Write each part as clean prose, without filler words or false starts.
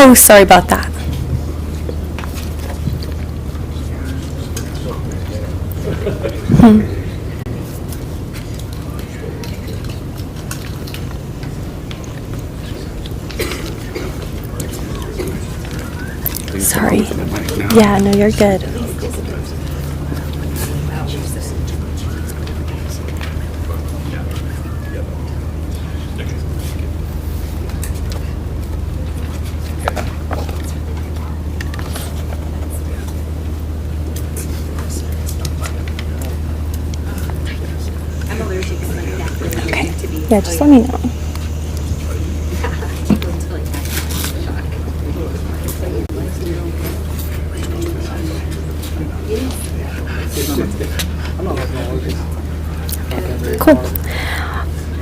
Oh, sorry about that. Sorry. Yeah, no, you're good. I'm allergic to that. Okay. Yeah, just let me know. Cool.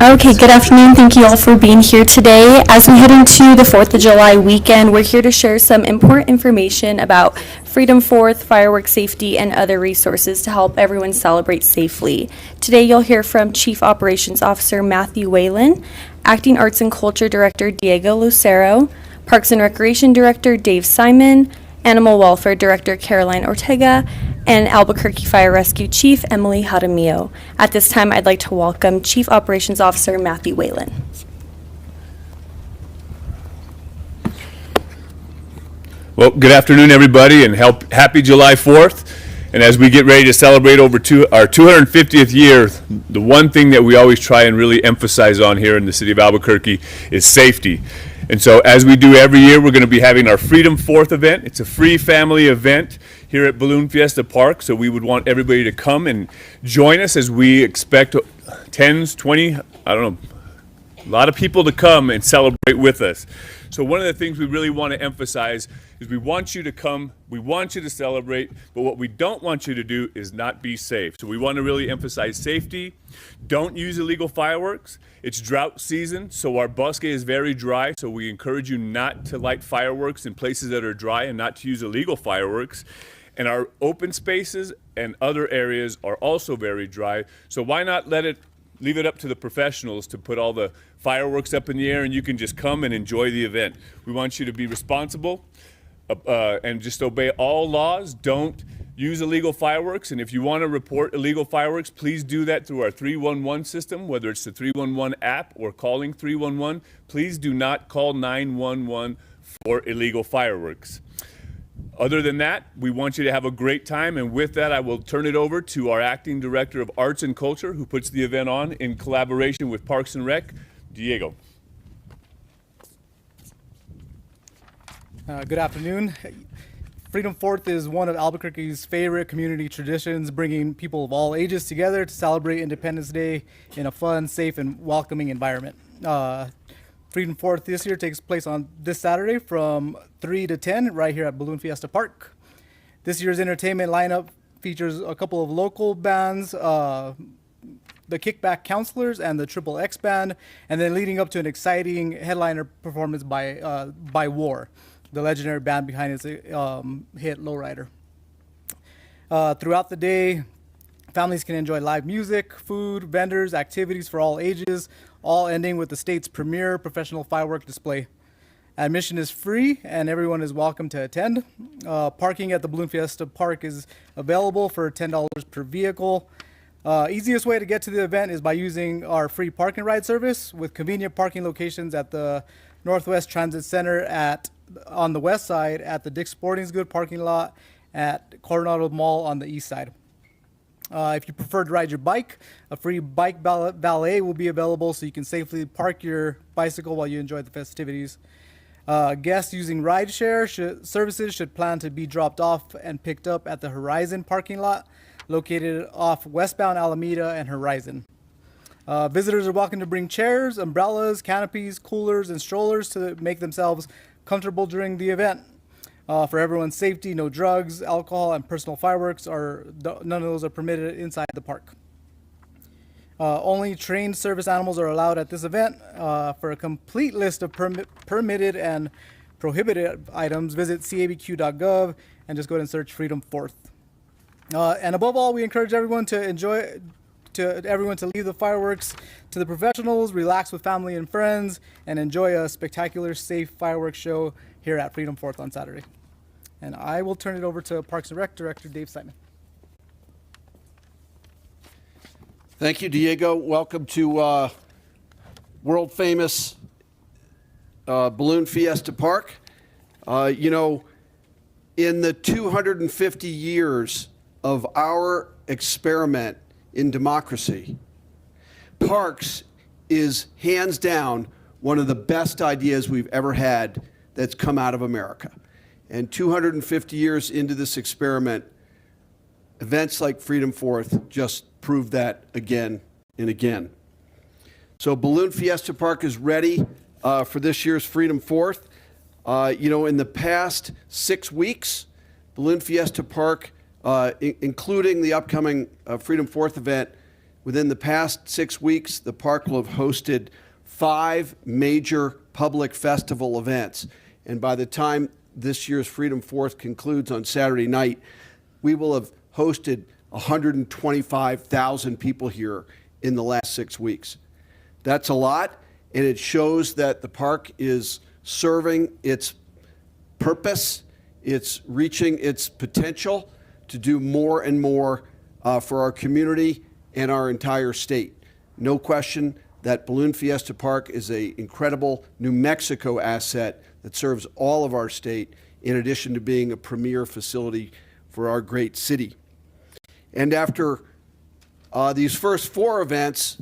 Okay, good afternoon. Thank you all for being here today. As we head into the 4th of July weekend, we're here to share some important information about Freedom 4th, fireworks safety, and other resources to help everyone celebrate safely. Today, you'll hear from Chief Operations Officer Matthew Whalen, Acting Arts and Culture Director Diego Lucero, Parks and Recreation Director Dave Simon, Animal Welfare Director Caroline Ortega, and Albuquerque Fire Rescue Chief Emily Jaramillo. At this time, I'd like to welcome Chief Operations Officer Matthew Whalen. Well, good afternoon, everybody, and happy July 4th. And as we get ready to celebrate our 250th year, the one thing that we always try and really emphasize on here in the city of Albuquerque is safety. And so as we do every year, we're going to be having our Freedom 4th event. It's a free family event here at Fiesta Park, so we would want everybody to come and join us as we expect 20, I don't know, a lot of people to come and celebrate with us. So one of the things we really want to emphasize is we want you to come, we want you to celebrate, but what we don't want you to do is not be safe. So we want to really emphasize safety. Don't use illegal fireworks. It's drought season, so our bosque is very dry, so we encourage you not to light fireworks in places that are dry and not to use illegal fireworks. And our open spaces and other areas are also very dry, so why not leave it up to the professionals to put all the fireworks up in the air and you can just come and enjoy the event. We want you to be responsible and just obey all laws. Don't use illegal fireworks, and if you want to report illegal fireworks, please do that through our 311 system, whether it's the 311 app or calling 311. Please do not call 911 for illegal fireworks. Other than that, we want you to have a great time, and with that, I will turn it over to our Acting Director of Arts and Culture, who puts the event on in collaboration with Parks and Rec, Diego. Good afternoon. Freedom 4th is one of Albuquerque's favorite community traditions, bringing people of all ages together to celebrate Independence Day in a fun, safe, and welcoming environment. Freedom 4th this year takes place on this Saturday from 3 to 10 right here at Fiesta Park. This year's entertainment lineup features a couple of local bands, the Kickback Counselors and the Triple X Band, and then leading up to an exciting headliner performance by War, the legendary band behind its hit Lowrider. Throughout the day, families can enjoy live music, food, vendors, activities for all ages, all ending with the state's premier professional firework display. Admission is free and everyone is welcome to attend. Parking at the Fiesta Park is available for $10 per vehicle. Easiest way to get to the event is by using our free park and ride service with convenient parking locations at the Northwest Transit Center on the west side, at the Dick's Sporting Goods parking lot, at Coronado Mall on the east side. If you prefer to ride your bike, a free bike valet will be available so you can safely park your bicycle while you enjoy the festivities. Guests using rideshare services should plan to be dropped off and picked up at the Horizon parking lot, located off westbound Alameda and Horizon. Visitors are welcome to bring chairs, umbrellas, canopies, coolers, and strollers to make themselves comfortable during the event. For everyone's safety, no drugs, alcohol, and personal fireworks none of those are permitted inside the park. Only trained service animals are allowed at this event. For a complete list of permitted and prohibited items, visit cabq.gov and just go ahead and search Freedom 4th. And above all, we encourage everyone to leave the fireworks to the professionals, relax with family and friends, and enjoy a spectacular, safe fireworks show here at Freedom Fourth on Saturday. And I will turn it over to Parks and Rec Director Dave Simon. Thank you, Diego. Welcome to world famous Balloon Fiesta Park. You know, in the 250 years of our experiment in democracy, parks is hands down one of the best ideas we've ever had that's come out of America. And 250 years into this experiment, events like Freedom Fourth just prove that again and again. So Balloon Fiesta Park is ready for this year's Freedom Fourth. You know, in the past 6 weeks, Balloon Fiesta Park, including the upcoming Freedom Fourth event, within the past 6 weeks, the park will have hosted 5 major public festival events. And by the time this year's Freedom Fourth concludes on Saturday night, we will have hosted 125,000 people here in the last 6 weeks. That's a lot, and it shows that the park is serving its purpose, it's reaching its potential to do more and more for our community and our entire state. No question that Balloon Fiesta Park is an incredible New Mexico asset that serves all of our state, in addition to being a premier facility for our great city. And after these first 4 events,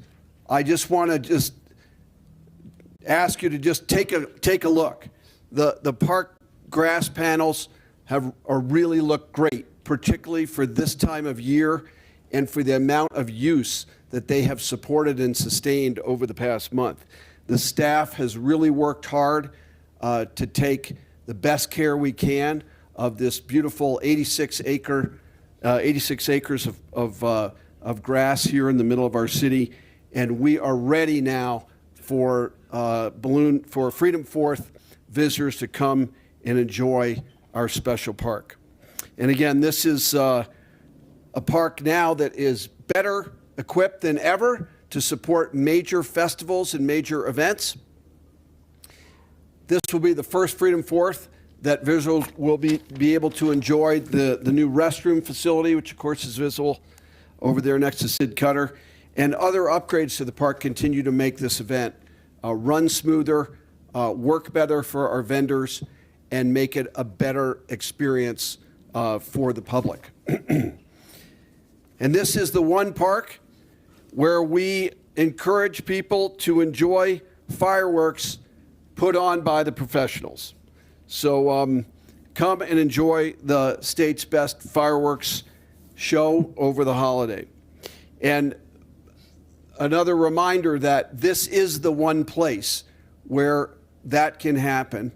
I just want to just ask you to just take a look. The park grass panels really look great, particularly for this time of year and for the amount of use that they have supported and sustained over the past month. The staff has really worked hard to take the best care we can of this beautiful 86 acres of grass here in the middle of our city, and we are ready now for Freedom Fourth visitors to come and enjoy our special park. And again, this is a park now that is better equipped than ever to support major festivals and major events. This will be the first Freedom Fourth that visitors will be able to enjoy the new restroom facility, which of course is visible over there next to Sid Cutter, and other upgrades to the park continue to make this event run smoother, work better for our vendors, and make it a better experience for the public. And this is the one park where we encourage people to enjoy fireworks put on by the professionals. So come and enjoy the state's best fireworks show over the holiday. And another reminder that this is the one place where that can happen.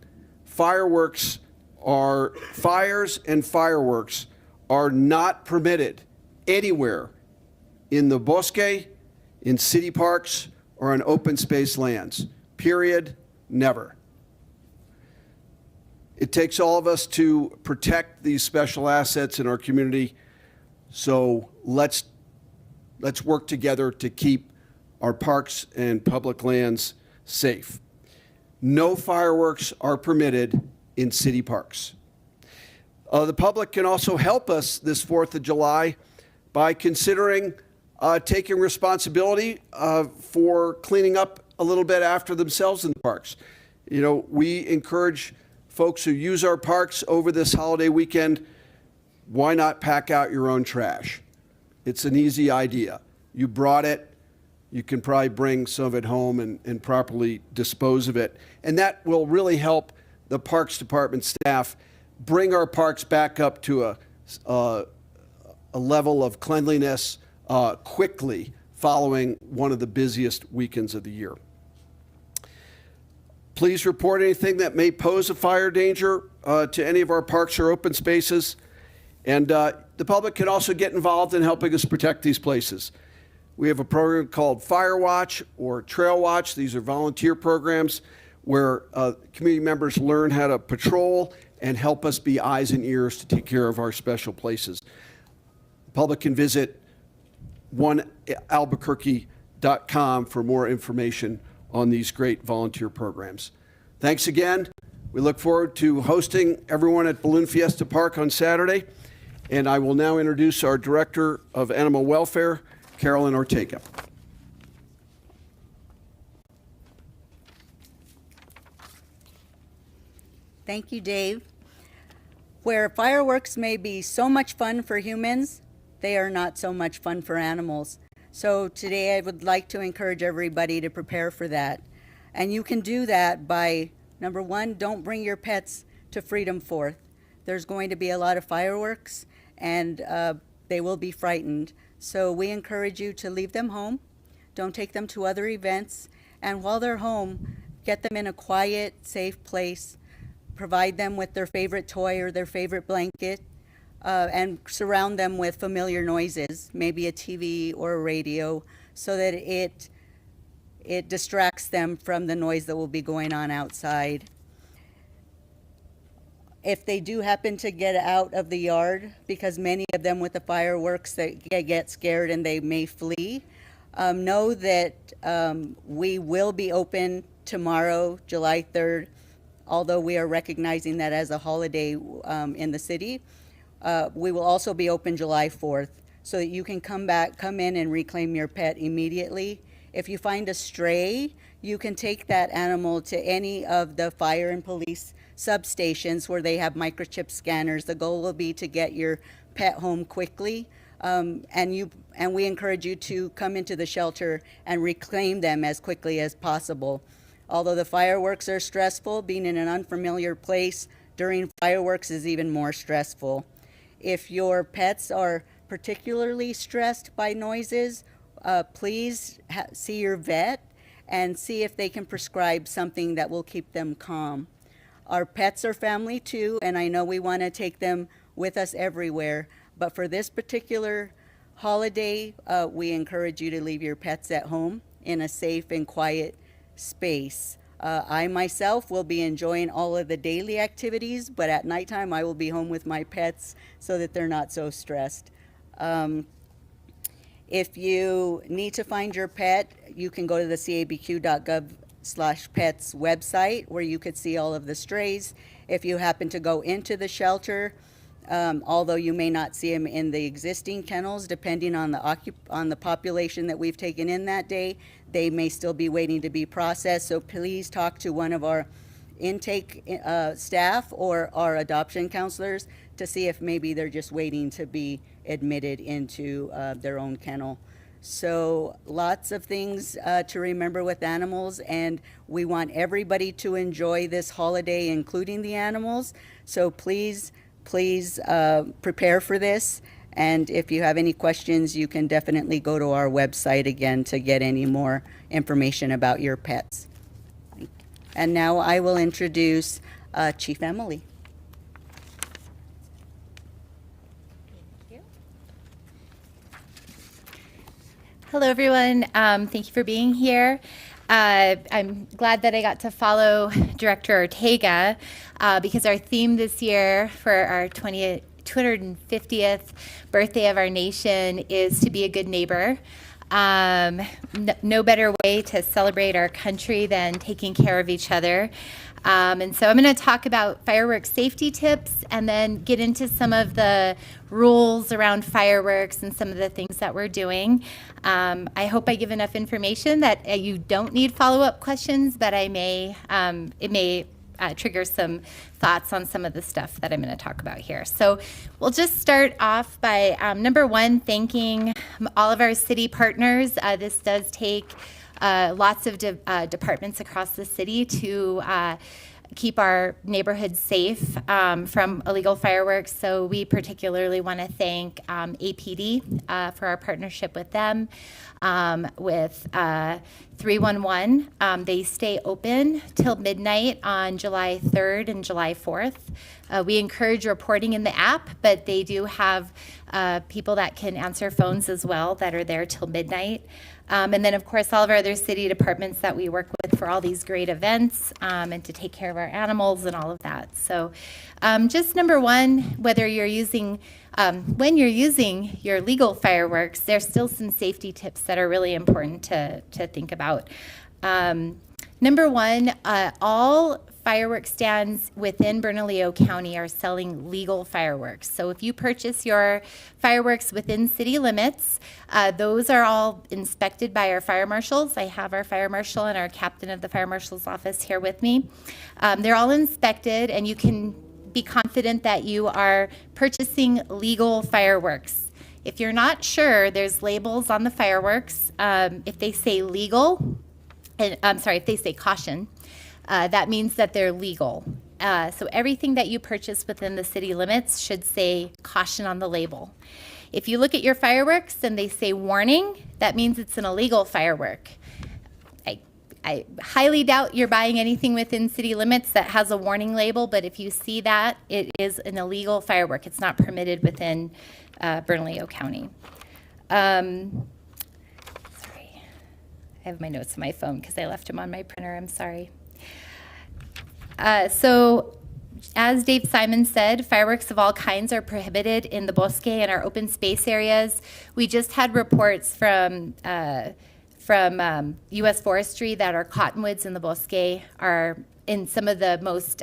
Fires and fireworks are not permitted anywhere in the bosque, in city parks, or on open space lands. Period. Never. It takes all of us to protect these special assets in our community, so let's work together to keep our parks and public lands safe. No fireworks are permitted in city parks. The public can also help us this 4th of July by considering taking responsibility for cleaning up a little bit after themselves in the parks. You know, we encourage folks who use our parks over this holiday weekend, why not pack out your own trash? It's an easy idea. You brought it, you can probably bring some of it home and properly dispose of it. And that will really help the Parks Department staff bring our parks back up to a level of cleanliness quickly following one of the busiest weekends of the year. Please report anything that may pose a fire danger to any of our parks or open spaces. And the public can also get involved in helping us protect these places. We have a program called Fire Watch or Trail Watch. These are volunteer programs where community members learn how to patrol and help us be eyes and ears to take care of our special places. The public can visit onealbuquerque.com for more information on these great volunteer programs. Thanks again. We look forward to hosting everyone at Balloon Fiesta Park on Saturday. And I will now introduce our Director of Animal Welfare, Carolyn Ortega. Thank you, Dave. Where fireworks may be so much fun for humans, they are not so much fun for animals. So today I would like to encourage everybody to prepare for that. And you can do that by, number one, don't bring your pets to Freedom 4th. There's going to be a lot of fireworks and they will be frightened. So we encourage you to leave them home. Don't take them to other events. And while they're home, get them in a quiet, safe place. Provide them with their favorite toy or their favorite blanket, and surround them with familiar noises, maybe a TV or a radio, so that it distracts them from the noise that will be going on outside. If they do happen to get out of the yard, because many of them with the fireworks, they get scared and they may flee, know that we will be open tomorrow, July 3rd, although we are recognizing that as a holiday in the city. We will also be open July 4th so that you can come in and reclaim your pet immediately. If you find a stray, you can take that animal to any of the fire and police substations where they have microchip scanners. The goal will be to get your pet home quickly. And we encourage you to come into the shelter and reclaim them as quickly as possible. Although the fireworks are stressful, being in an unfamiliar place during fireworks is even more stressful. If your pets are particularly stressed by noises, please see your vet and see if they can prescribe something that will keep them calm. Our pets are family too, and I know we want to take them with us everywhere, but for this particular holiday, we encourage you to leave your pets at home in a safe and quiet space. I myself will be enjoying all of the daily activities, but at nighttime I will be home with my pets so that they're not so stressed. If you need to find your pet, you can go to the cabq.gov/pets website where you could see all of the strays. If you happen to go into the shelter, although you may not see them in the existing kennels, depending on the population that we've taken in that day, they may still be waiting to be processed. So please talk to one of our intake staff or our adoption counselors to see if maybe they're just waiting to be admitted into their own kennel. So lots of things to remember with animals, and we want everybody to enjoy this holiday, including the animals. So please prepare for this. And if you have any questions, you can definitely go to our website again to get any more information about your pets. And now I will introduce Chief Emily. Hello, everyone. Thank you for being here. I'm glad that I got to follow Director Ortega because our theme this year for our 250th birthday of our nation is to be a good neighbor. No better way to celebrate our country than taking care of each other. And so I'm going to talk about fireworks safety tips and then get into some of the rules around fireworks and some of the things that we're doing. I hope I give enough information that you don't need follow-up questions, but it may trigger some thoughts on some of the stuff that I'm going to talk about here. So we'll just start off by, number one, thanking all of our city partners. This does take lots of departments across the city to keep our neighborhoods safe from illegal fireworks. So we particularly want to thank APD for our partnership with them. With 311, they stay open till midnight on July 3rd and July 4th. We encourage reporting in the app, but they do have people that can answer phones as well that are there till midnight. And then, of course, all of our other city departments that we work with for all these great events and to take care of our animals and all of that. So just number one, whether you're using, when you're using your legal fireworks, there's still some safety tips that are really important to think about. Number one, all fireworks stands within Bernalillo County are selling legal fireworks. So if you purchase your fireworks within city limits, those are all inspected by our fire marshals. I have our fire marshal and our captain of the fire marshal's office here with me. They're all inspected, and you can be confident that you are purchasing legal fireworks. If you're not sure, there's labels on the fireworks. If they say legal, and I'm sorry, if they say caution, that means that they're legal. So everything that you purchase within the city limits should say caution on the label. If you look at your fireworks and they say warning, that means it's an illegal firework. I highly doubt you're buying anything within city limits that has a warning label, but if you see that, it is an illegal firework. It's not permitted within Bernalillo County. Sorry, I have my notes on my phone because I left them on my printer. I'm sorry. So, as Dave Simon said, fireworks of all kinds are prohibited in the bosque and our open space areas. We just had reports from U.S. Forestry that our cottonwoods in the bosque are in some of the most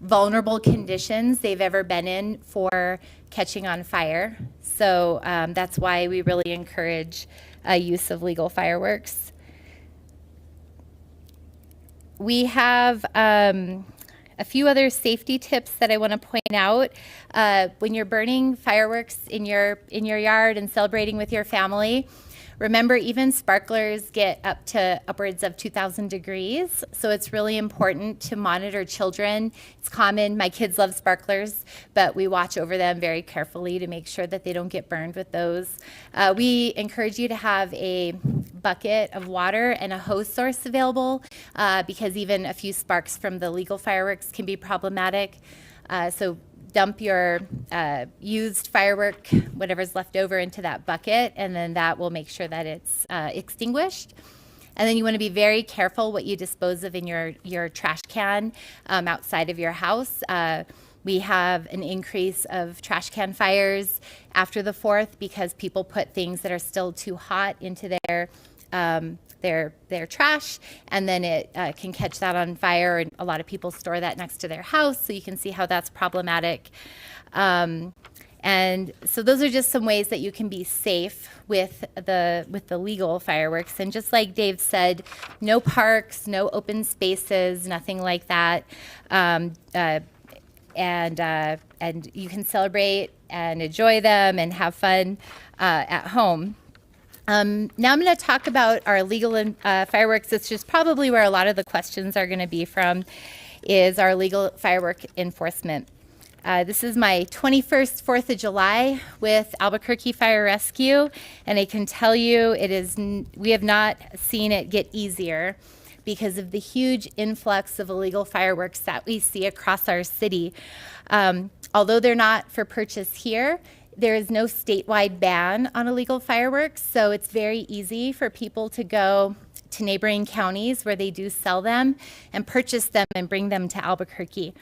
vulnerable conditions they've ever been in for catching on fire. So that's why we really encourage use of legal fireworks. We have a few other safety tips that I want to point out. When you're burning fireworks in your yard and celebrating with your family, remember, even sparklers get up to upwards of 2,000 degrees, so it's really important to monitor children. It's common, my kids love sparklers, but we watch over them very carefully to make sure that they don't get burned with those. We encourage you to have a bucket of water and a hose source available because even a few sparks from the legal fireworks can be problematic. So dump your used firework, whatever's left over, into that bucket, and then that will make sure that it's extinguished. And then you want to be very careful what you dispose of in your trash can outside of your house. We have an increase of trash can fires after the 4th because people put things that are still too hot into their trash, and then it can catch that on fire, and a lot of people store that next to their house, so you can see how that's problematic. And so those are just some ways that you can be safe with the legal fireworks. And just like Dave said, no parks, no open spaces, nothing like that. And you can celebrate and enjoy them and have fun at home. Now I'm going to talk about our legal fireworks, which is probably where a lot of the questions are going to be from, is our legal firework enforcement. This is my 21st 4th of July with Albuquerque Fire Rescue, and I can tell you we have not seen it get easier because of the huge influx of illegal fireworks that we see across our city. Although they're not for purchase here, there is no statewide ban on illegal fireworks, so it's very easy for people to go to neighboring counties where they do sell them and purchase them and bring them to Albuquerque.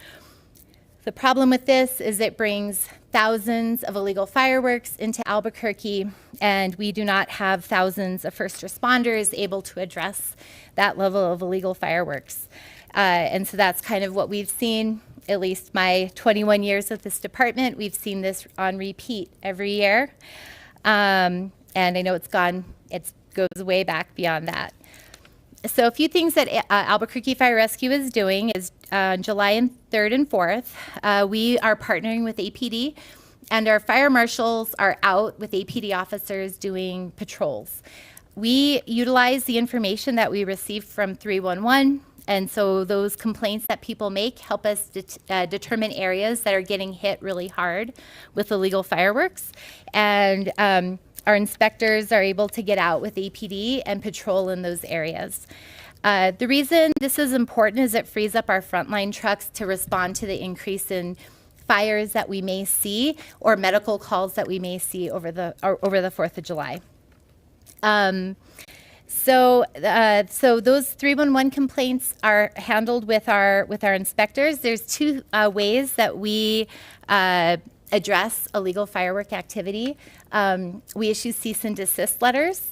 The problem with this is it brings thousands of illegal fireworks into Albuquerque, and we do not have thousands of first responders able to address that level of illegal fireworks. And so that's kind of what we've seen. At least my 21 years with this department, we've seen this on repeat every year. And I know it goes way back beyond that. So a few things that Albuquerque Fire Rescue is doing is July 3rd and 4th, we are partnering with APD, and our fire marshals are out with APD officers doing patrols. We utilize the information that we receive from 311, and so those complaints that people make help us determine areas that are getting hit really hard with illegal fireworks. And our inspectors are able to get out with APD and patrol in those areas. The reason this is important is it frees up our frontline trucks to respond to the increase in fires that we may see or medical calls that we may see over the 4th of July. So those 311 complaints are handled with our inspectors. There's two ways that we address illegal firework activity. We issue cease and desist letters,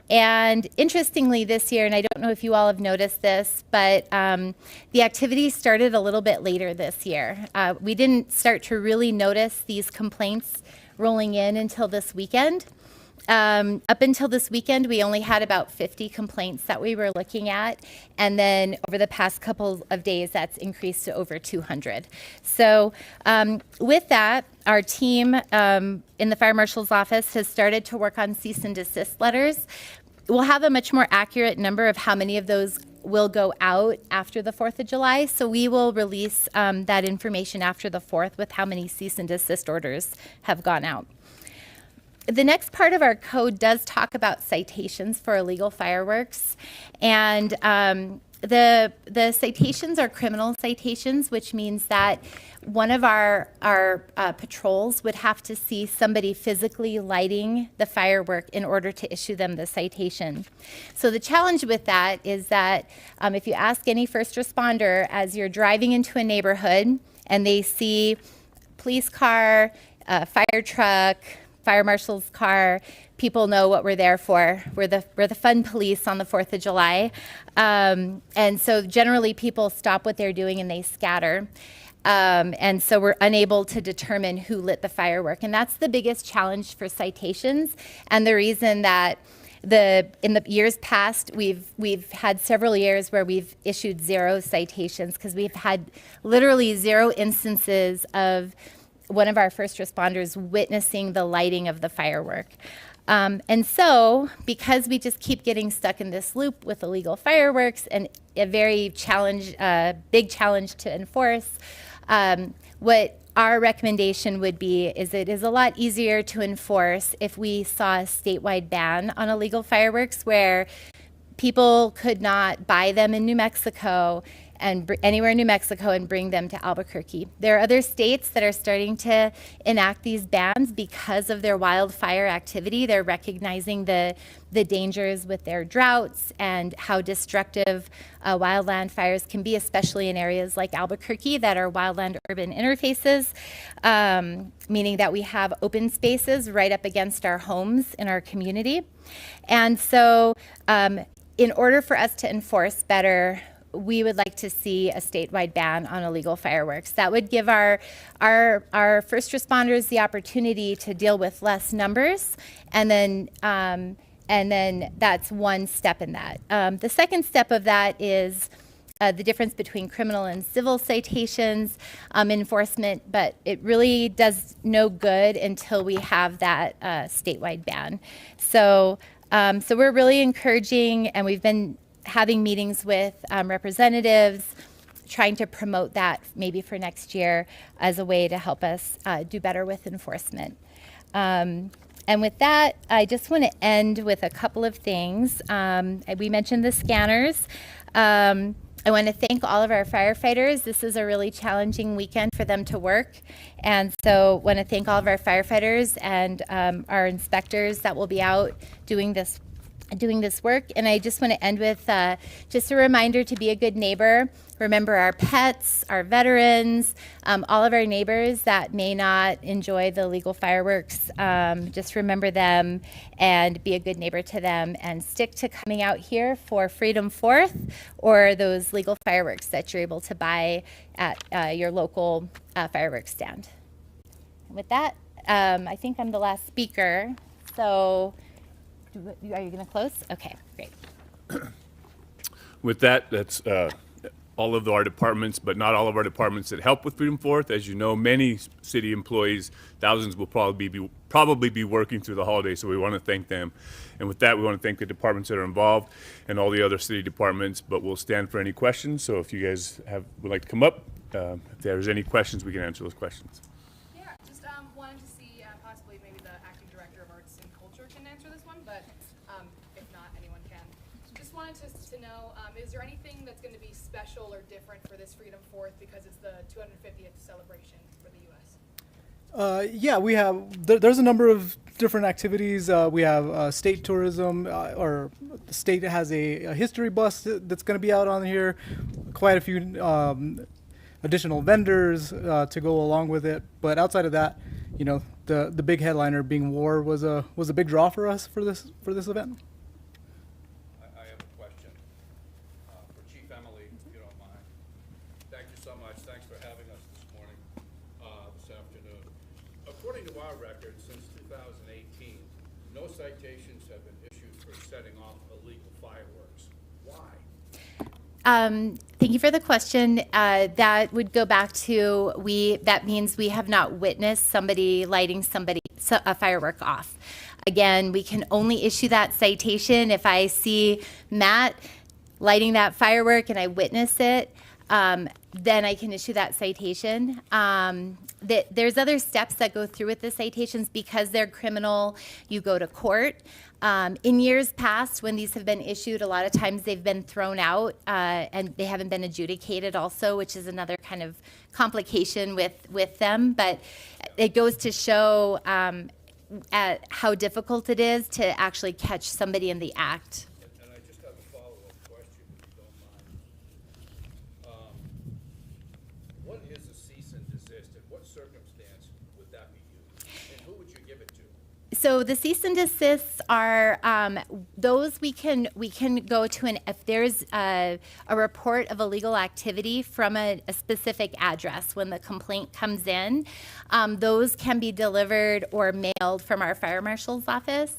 And interestingly this year, and I don't know if you all have noticed this, but the activity started a little bit later this year. We didn't start to really notice these complaints rolling in until this weekend. Up until this weekend, we only had about 50 complaints that we were looking at. And then over the past couple of days, that's increased to over 200. So with that, our team in the Fire Marshal's office has started to work on cease and desist letters. We'll have a much more accurate number of how many of those will go out after the 4th of July. So we will release that information after the 4th with how many cease and desist orders have gone out. The next part of our code does talk about citations for illegal fireworks, and the citations are criminal citations, which means that one of our patrols would have to see somebody physically lighting the firework in order to issue them the citation. So the challenge with that is that if you ask any first responder as you're driving into a neighborhood and they see police car, fire truck, fire marshal's car, people know what we're there for. We're the fun police on the 4th of July. And so generally people stop what they're doing and they scatter. And so we're unable to determine who lit the firework. And that's the biggest challenge for citations. And the reason that in the years past, we've had several years where we've issued 0 citations because we've had literally 0 instances of one of our first responders witnessing the lighting of the firework. And so, because we just keep getting stuck in this loop with illegal fireworks and a very big challenge to enforce, what our recommendation would be is it is a lot easier to enforce if we saw a statewide ban on illegal fireworks where people could not buy them in New Mexico and anywhere in New Mexico and bring them to Albuquerque. There are other states that are starting to enact these bans because of their wildfire activity. They're recognizing the dangers with their droughts and how destructive wildland fires can be, especially in areas like Albuquerque that are wildland-urban interfaces, meaning that we have open spaces right up against our homes in our community. And so in order for us to enforce better, we would like to see a statewide ban on illegal fireworks. That would give our first responders the opportunity to deal with less numbers, and then that's one step in that. The second step of that is the difference between criminal and civil citations enforcement, but it really does no good until we have that statewide ban. So we're really encouraging, and we've been having meetings with representatives, trying to promote that maybe for next year as a way to help us do better with enforcement. And with that, I just want to end with a couple of things. We mentioned the scanners. I want to thank all of our firefighters. This is a really challenging weekend for them to work. And so I want to thank all of our firefighters and our inspectors that will be out doing this work. And I just want to end with just a reminder to be a good neighbor. Remember our pets, our veterans, all of our neighbors that may not enjoy the legal fireworks. Just remember them and be a good neighbor to them, and stick to coming out here for Freedom 4th or those legal fireworks that you're able to buy at your local fireworks stand. And with that, I think I'm the last speaker. So are you going to close? Okay, great. With that, that's all of our departments, but not all of our departments that help with Freedom 4th. As you know, many city employees, thousands, will probably be working through the holiday, so we want to thank them. And with that, we want to thank the departments that are involved and all the other city departments, but we'll stand for any questions. So if you guys would like to come up, if there's any questions, we can answer those questions. Yeah, just wanted to see possibly maybe the acting director of arts and culture can answer this one, but if not, anyone can. Just wanted to know, is there anything that's going to be special or different for this Freedom 4th because it's the 250th celebration for the U.S.? Yeah, we have, there's a number of different activities. We have state tourism, or the state has a history bus that's going to be out on here. Quite a few additional vendors to go along with it. But outside of that, you know, the big headliner being war was a big draw for us for this event. much. Thanks for having us this morning, this afternoon. According to our records, since 2018, no citations have been issued for setting off illegal fireworks. Why? Thank you for the question. That would go back to that means we have not witnessed somebody lighting a firework off. Again, we can only issue that citation if I see Matt lighting that firework and I witness it, then I can issue that citation. There's other steps that go through with the citations because they're criminal. You go to court. In years past, when these have been issued, a lot of times they've been thrown out and they haven't been adjudicated also, which is another kind of complication with them. But it goes to show at how difficult it is to actually catch somebody in the act. And I just have a follow-up question, if you don't mind. What is a cease and desist, and what circumstance would that be used? And who would you give it to? So the cease and desists are those we can go to, and if there's a report of illegal activity from a specific address when the complaint comes in, those can be delivered or mailed from our fire marshal's office,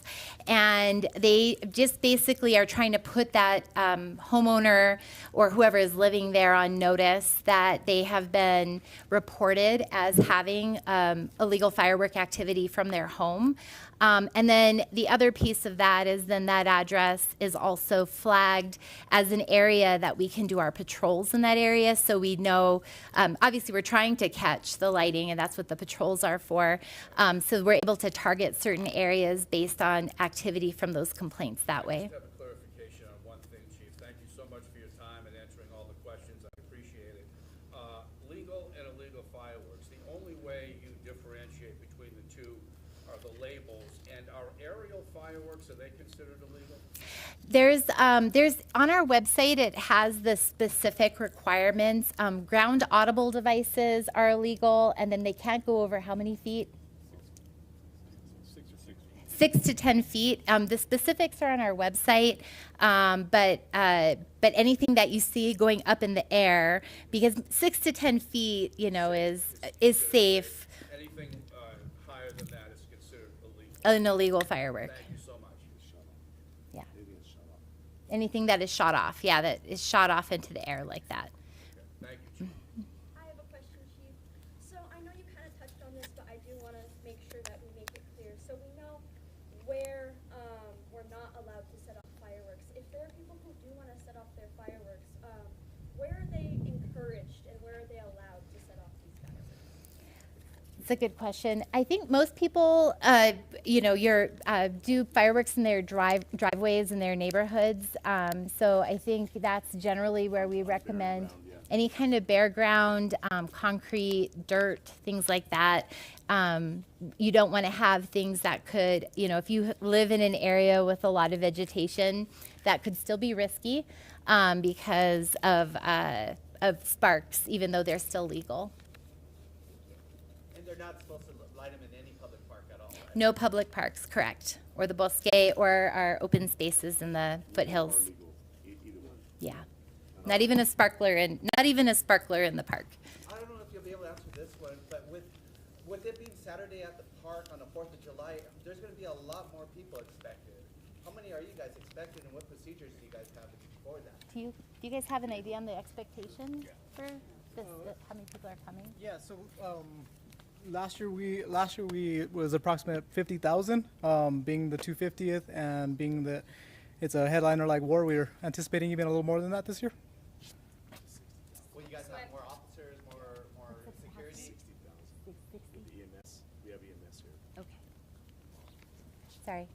and they just basically are trying to put that homeowner or whoever is living there on notice that they have been reported as having illegal firework activity from their home. And then the other piece of that is then that address is also flagged as an area that we can do our patrols in that area. So we know, obviously we're trying to catch the lighting, and that's what the patrols are for. So we're able to target certain areas based on activity from those complaints that way. I just have a clarification on one thing, Chief. Thank you so much for your time and answering all the questions. I appreciate it. Legal and illegal fireworks, the only way you differentiate between the two are the labels. And are aerial fireworks, are they considered illegal? There's on our website, it has the specific requirements. Ground audible devices are illegal, and then they can't go over how many feet? 6 to 10 feet. The specifics are on our website, but anything that you see going up in the air, because 6 to 10 feet, is safe. Anything higher than that is considered illegal. An illegal firework. Thank you so much. Yeah. Anything that is shot off, that is shot off into the air like that. Thank you, Chief. I have a question, Chief. So I know you kind of touched on this, but I do want to make sure that we make it clear. So we know where we're not allowed to set off fireworks. If there are people who do want to set off their fireworks, where are they encouraged and where are they allowed to set off these fireworks? It's a good question. I think most people, do fireworks in their driveways in their neighborhoods. So I think that's generally where we recommend any kind of bare ground, concrete, dirt, things like that. You don't want to have things that could, if you live in an area with a lot of vegetation, that could still be risky because of sparks, even though they're still legal. They're not supposed to light them in any public park at all, right? No public parks, correct. Or the bosque or our open spaces in the foothills. Yeah. Not even a sparkler in the park. I don't know if you'll be able to answer this one, but with it being Saturday at the park on the 4th of July, there's going to be a lot more people expected. How many are you guys expecting, and what procedures do you guys have for that? Do you guys have an idea on the expectation for this, how many people are coming? Yeah, so last year we was approximate 50,000, being the 250th and being it's a headliner like war. We're anticipating even a little more than that this year. Will you guys have more officers, more security? 60. EMS, we have EMS here. Okay. Sorry.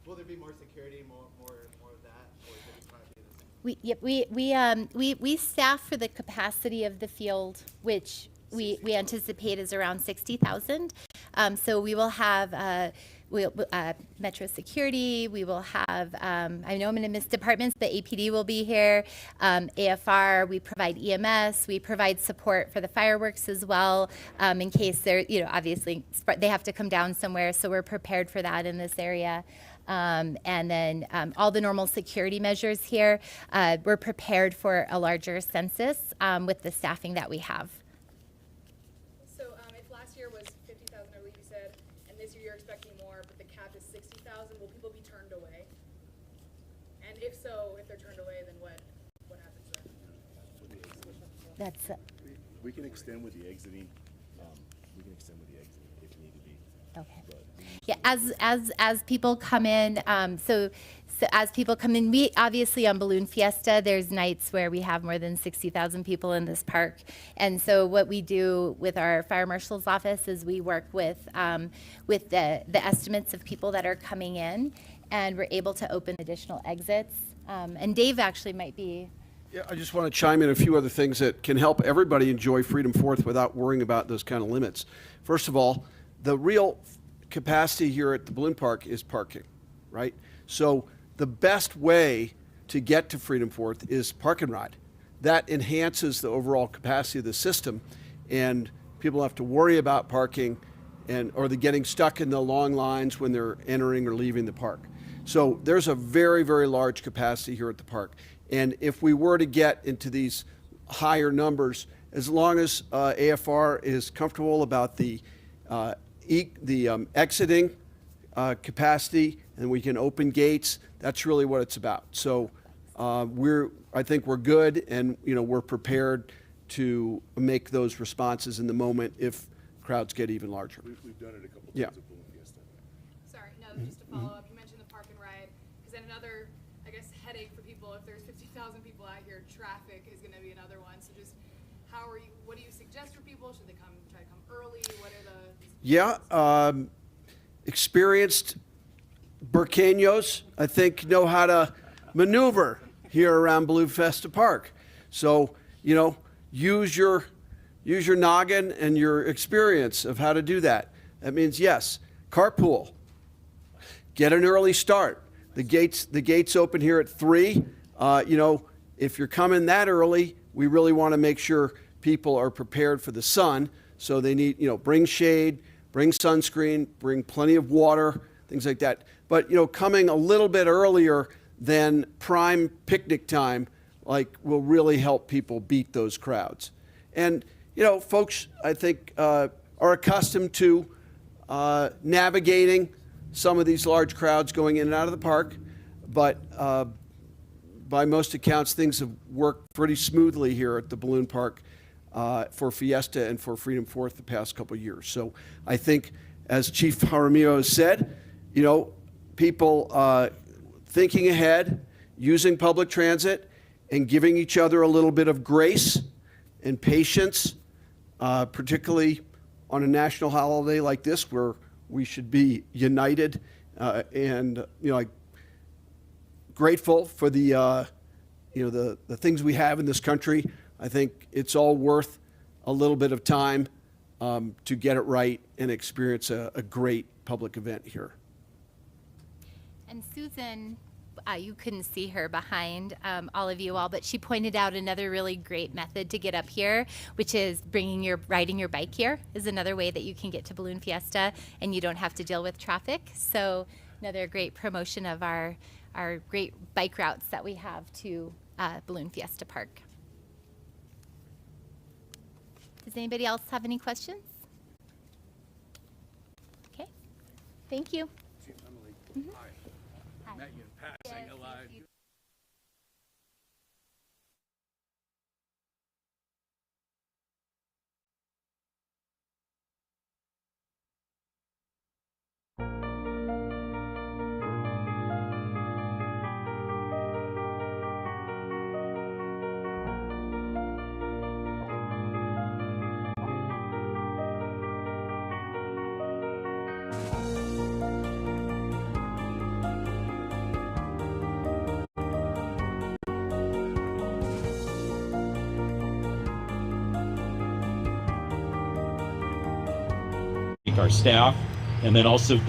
Will there be more security, more of that, or is it going to be the same? We staff for the capacity of the field, which we anticipate is around 60,000. So we will have Metro Security. We will have, I know I'm going to miss departments, but APD will be here. AFR, we provide EMS. We provide support for the fireworks as well, in case they're, obviously they have to come down somewhere. So we're prepared for that in this area. And then all the normal security measures here. We're prepared for a larger census with the staffing that we have. So if last year was 50,000, I believe you said, and this year you're expecting more, but the cap is 60,000, will people be turned away? And if so, if they're turned away, then what happens then? That's We can extend with the exiting. We can extend with the exiting if need to be. okay. But Yeah, as people come in, so as people come in, we obviously on Balloon Fiesta, there's nights where we have more than 60,000 people in this park. And so what we do with our fire marshal's office is we work with the estimates of people that are coming in, and we're able to open additional exits. And Dave actually might be. Yeah, I just want to chime in a few other things that can help everybody enjoy Freedom 4th without worrying about those kind of limits. First of all, the real capacity here at the Balloon Park is parking, right? So the best way to get to Freedom 4th is park and ride. That enhances the overall capacity of the system, and people have to worry about parking or the getting stuck in the long lines when they're entering or leaving the park. So there's a very, very large capacity here at the park. And if we were to get into these higher numbers, as long as AFR is comfortable about the exiting capacity and we can open gates, that's really what it's about. So I think we're good, and we're prepared to make those responses in the moment if crowds get even larger. we've done it a couple times Yeah. at Balloon Fiesta. Sorry, no, just to follow up, you mentioned the park and ride, because then another, I guess, headache for people, if there's 50,000 people out here, traffic is going to be another one. So just what do you suggest for people? Should they try to come early? What are the... Yeah, experienced Burqueños, I think, know how to maneuver here around Balloon Fiesta Park. So, use your noggin and your experience of how to do that. That means, yes, carpool. Get an early start. The gates open here at 3. If you're coming that early, we really want to make sure people are prepared for the sun. So they need, bring shade, bring sunscreen, bring plenty of water, things like that. But, coming a little bit earlier than prime picnic time, will really help people beat those crowds. And, folks, I think, are accustomed to navigating some of these large crowds going in and out of the park. But by most accounts, things have worked pretty smoothly here at the Balloon Park for Fiesta and for Freedom 4th the past couple of years. So I think, as Chief Jaramillo has said, people thinking ahead, using public transit, and giving each other a little bit of grace and patience, particularly on a national holiday like this where we should be united and grateful for the things we have in this country. I think it's all worth a little bit of time to get it right and experience a great public event here. And Susan, you couldn't see her behind all of you all, but she pointed out another really great method to get up here, which is riding your bike here is another way that you can get to Balloon Fiesta and you don't have to deal with traffic. So another great promotion of our great bike routes that we have to Balloon Fiesta Park. Does anybody else have any questions? Okay, thank you. Hi. Met you in passing a lot. Our staff, and then also thank